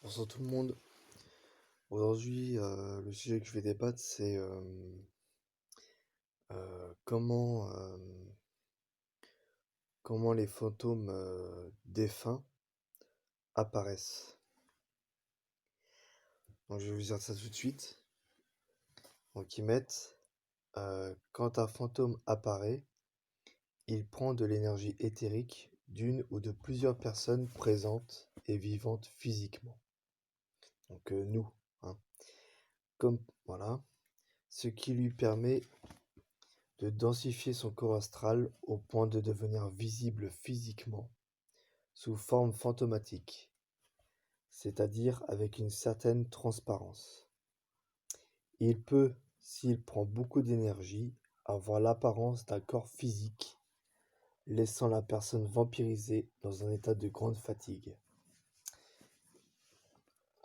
Bonsoir tout le monde. Aujourd'hui, le sujet que je vais débattre, c'est comment les fantômes défunts apparaissent. Donc je vais vous dire ça tout de suite. Donc ils mettent quand un fantôme apparaît, il prend de l'énergie éthérique d'une ou de plusieurs personnes présentes et vivantes physiquement. Donc nous, hein. Comme voilà, ce qui lui permet de densifier son corps astral au point de devenir visible physiquement, sous forme fantomatique, c'est-à-dire avec une certaine transparence. Il peut, s'il prend beaucoup d'énergie, avoir l'apparence d'un corps physique, laissant la personne vampirisée dans un état de grande fatigue.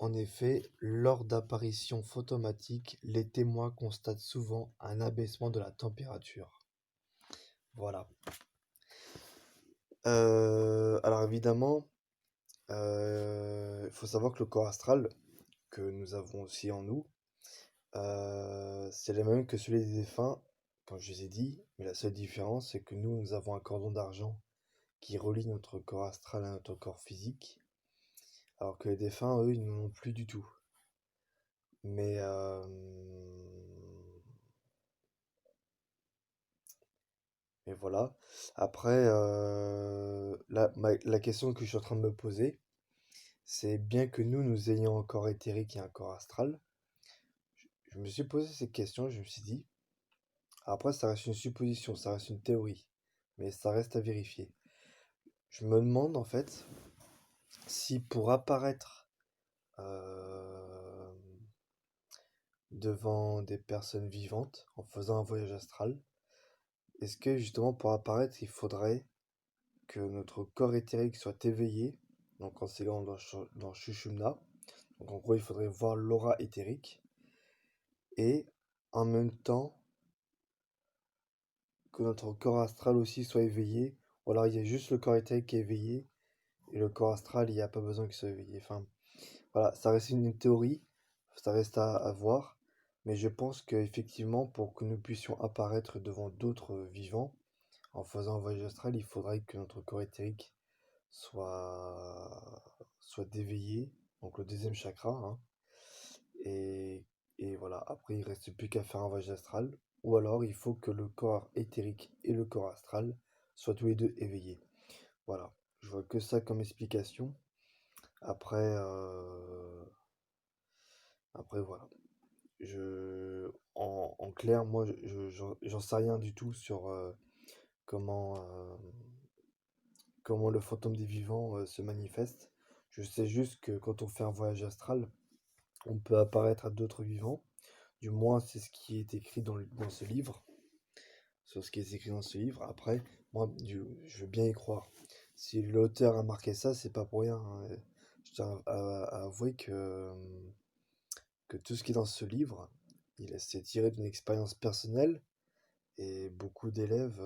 En effet, lors d'apparitions fantomatiques, les témoins constatent souvent un abaissement de la température. Voilà. Alors évidemment, il faut savoir que le corps astral que nous avons aussi en nous, c'est le même que celui des défunts, comme je vous ai dit, mais la seule différence, c'est que nous avons un cordon d'argent qui relie notre corps astral à notre corps physique, alors que les défunts, eux, ils n'en ont plus du tout. Mais, mais voilà. Après, la question que je suis en train de me poser, c'est bien que nous ayons un corps éthérique et un corps astral. Je me suis posé cette question, je me suis dit, après ça reste une supposition, ça reste une théorie, mais ça reste à vérifier. Je me demande en fait si pour apparaître euh, devant des personnes vivantes en faisant un voyage astral, est-ce que justement pour apparaître il faudrait que notre corps éthérique soit éveillé, donc en s'élant dans Shushumna, donc en gros il faudrait voir l'aura éthérique, et en même temps que notre corps astral aussi soit éveillé, ou alors il y a juste le corps éthérique qui est éveillé, et le corps astral, il n'y a pas besoin qu'il soit éveillé. Enfin, voilà, ça reste une théorie, ça reste à voir, mais je pense qu'effectivement, pour que nous puissions apparaître devant d'autres vivants, en faisant un voyage astral, il faudrait que notre corps éthérique soit d'éveillé, donc le deuxième chakra, hein, et, et voilà, après il reste plus qu'à faire un voyage astral, ou alors il faut que le corps éthérique et le corps astral soient tous les deux éveillés. Voilà, je vois que ça comme explication. Après, après voilà. En clair, moi, j'en sais rien du tout sur comment, comment le fantôme des vivants se manifeste. Je sais juste que quand on fait un voyage astral, on peut apparaître à d'autres vivants. Du moins, c'est ce qui est écrit dans ce livre. Sur ce qui est écrit dans ce livre. Après, moi, je veux bien y croire. Si l'auteur a marqué ça, c'est pas pour rien, hein. Je tiens à avouer que tout ce qui est dans ce livre, s'est tiré d'une expérience personnelle et beaucoup d'élèves,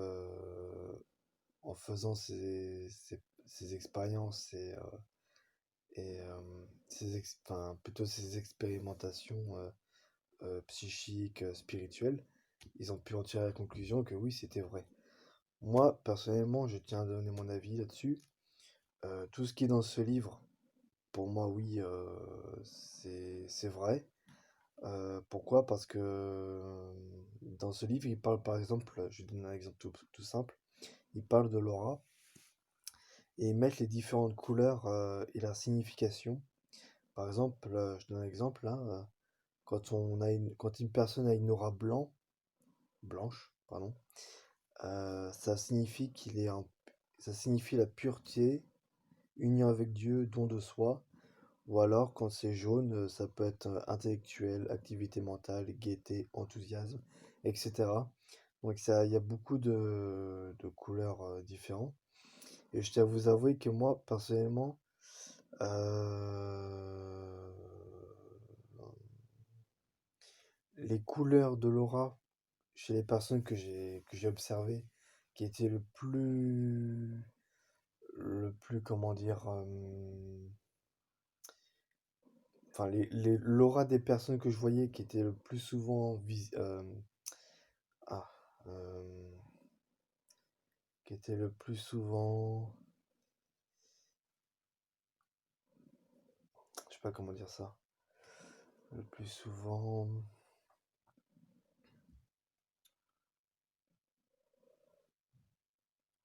en faisant ces expériences enfin, plutôt ces expérimentations psychiques, spirituelles, ils ont pu en tirer la conclusion que oui, c'était vrai. Moi, personnellement, je tiens à donner mon avis là-dessus. Tout ce qui est dans ce livre, pour moi, oui, c'est vrai. Pourquoi? Parce que dans ce livre, il parle par exemple, je donne un exemple tout simple, il parle de l'aura et ils mettent les différentes couleurs et leur signification. Par exemple, je donne un exemple là, quand une personne a une aura blanche, pardon, ça signifie ça signifie la pureté, union avec Dieu, don de soi. Ou alors, quand c'est jaune, ça peut être intellectuel, activité mentale, gaieté, enthousiasme, etc. Donc ça, il y a beaucoup de couleurs différentes. Et je tiens à vous avouer que moi, personnellement, euh, les couleurs de l'aura chez les personnes que j'ai observées, qui étaient le plus, comment dire, enfin, l'aura des personnes que je voyais qui étaient le plus souvent ah, euh, qui étaient le plus souvent, je sais pas comment dire ça, le plus souvent,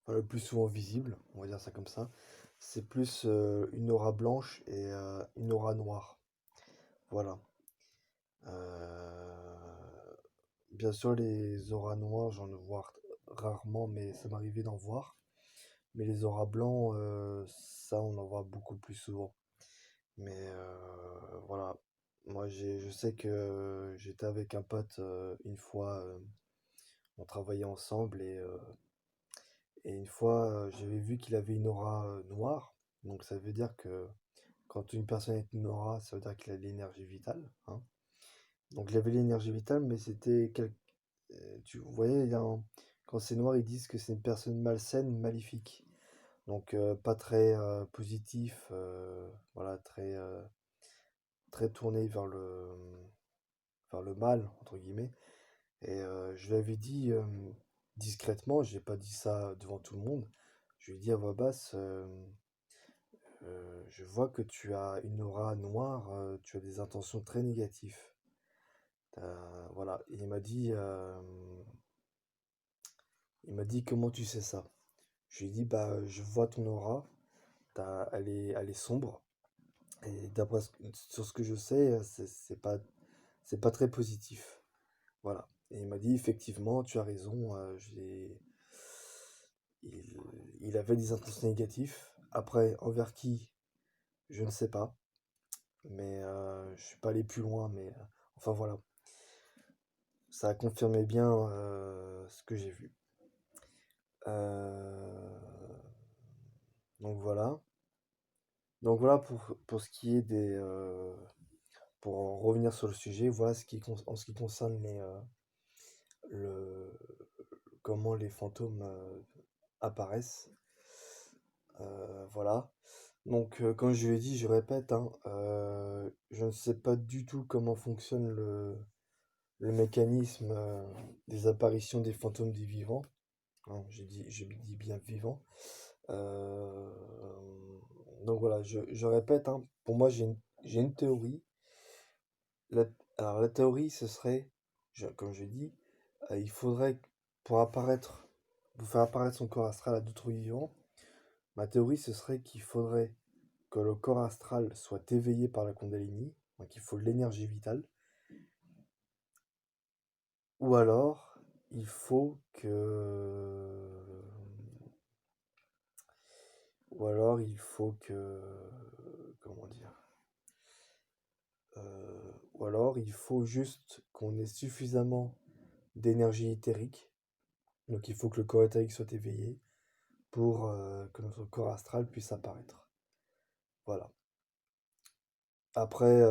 enfin, le plus souvent visible, on va dire ça comme ça, c'est plus une aura blanche et une aura noire. Voilà. Euh, Bien sûr, les auras noires, j'en vois rarement, mais ça m'arrivait d'en voir. Mais les auras blancs, ça, on en voit beaucoup plus souvent. Mais voilà. Moi, je sais que j'étais avec un pote une fois, on travaillait ensemble et une fois, j'avais vu qu'il avait une aura noire. Donc ça veut dire que quand une personne est une aura, ça veut dire qu'il a de l'énergie vitale, hein. Donc il avait l'énergie vitale, mais tu voyais, quand c'est noir, ils disent que c'est une personne malsaine, maléfique. Donc pas très positif, voilà, très tourné vers le mal, entre guillemets. Et je lui avais dit discrètement, j'ai pas dit ça devant tout le monde, je lui ai dit à voix basse, je vois que tu as une aura noire, tu as des intentions très négatives. Voilà, et il m'a dit comment tu sais ça? Je lui ai dit, bah, je vois ton aura, elle est sombre, et sur ce que je sais, c'est pas très positif. Voilà. Et il m'a dit, effectivement, tu as raison, il, il avait des intentions négatives. Après, envers qui, je ne sais pas, mais je suis pas allé plus loin, mais enfin voilà. Ça a confirmé bien ce que j'ai vu. Euh, donc voilà. Donc voilà pour ce qui est pour en revenir sur le sujet, voilà en ce qui concerne le, comment les fantômes apparaissent. Voilà. Donc comme je l'ai dit, je répète, hein, je ne sais pas du tout comment fonctionne le mécanisme des apparitions des fantômes des vivants. Hein, je dis bien vivants. Euh, donc voilà, je répète, hein, pour moi j'ai une théorie. La- alors la théorie, ce serait, comme je dis, il faudrait, pour apparaître, pour faire apparaître son corps astral à d'autres vivants, ma théorie, ce serait qu'il faudrait que le corps astral soit éveillé par la Kundalini, donc il faut de l'énergie vitale, ou alors il faut que, comment dire, ou alors il faut juste qu'on ait suffisamment d'énergie éthérique, donc il faut que le corps éthérique soit éveillé pour que notre corps astral puisse apparaître. Voilà. Après,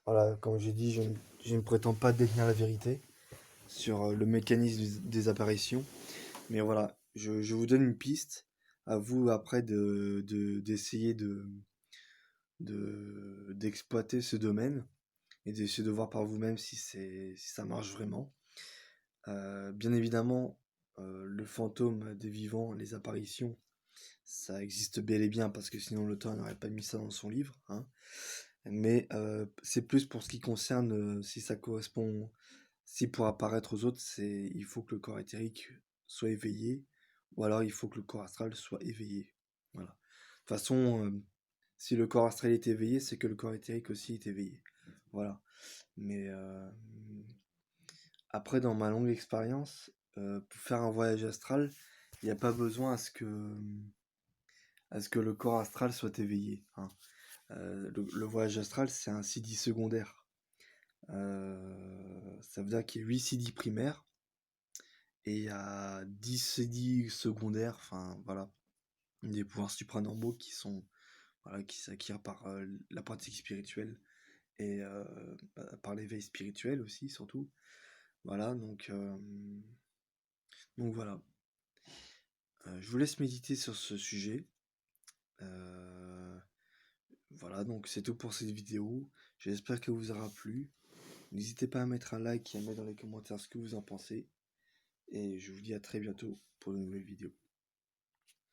voilà, comme j'ai dit, je ne prétends pas détenir la vérité sur le mécanisme des apparitions. Mais voilà, je vous donne une piste. À vous après d'essayer d'exploiter ce domaine et d'essayer de voir par vous-même si ça marche vraiment. Bien évidemment, le fantôme des vivants, les apparitions, ça existe bel et bien parce que sinon l'auteur n'aurait pas mis ça dans son livre, hein. Mais c'est plus pour ce qui concerne si ça correspond, si pour apparaître aux autres, il faut que le corps éthérique soit éveillé, ou alors il faut que le corps astral soit éveillé. Voilà. De toute façon, si le corps astral est éveillé, c'est que le corps éthérique aussi est éveillé. Voilà. Mais après, dans ma longue expérience, pour faire un voyage astral, il n'y a pas besoin à ce que le corps astral soit éveillé, hein. Le voyage astral, c'est un CD secondaire. Ça veut dire qu'il y a 8 CD primaires et il y a 10 CD secondaires, enfin voilà, des pouvoirs supranormaux voilà, qui s'acquièrent par la pratique spirituelle et par l'éveil spirituel aussi, surtout. Voilà, donc voilà. Je vous laisse méditer sur ce sujet. Euh, Voilà, donc c'est tout pour cette vidéo. J'espère qu'elle vous aura plu. N'hésitez pas à mettre un like et à mettre dans les commentaires ce que vous en pensez. Et je vous dis à très bientôt pour une nouvelle vidéo.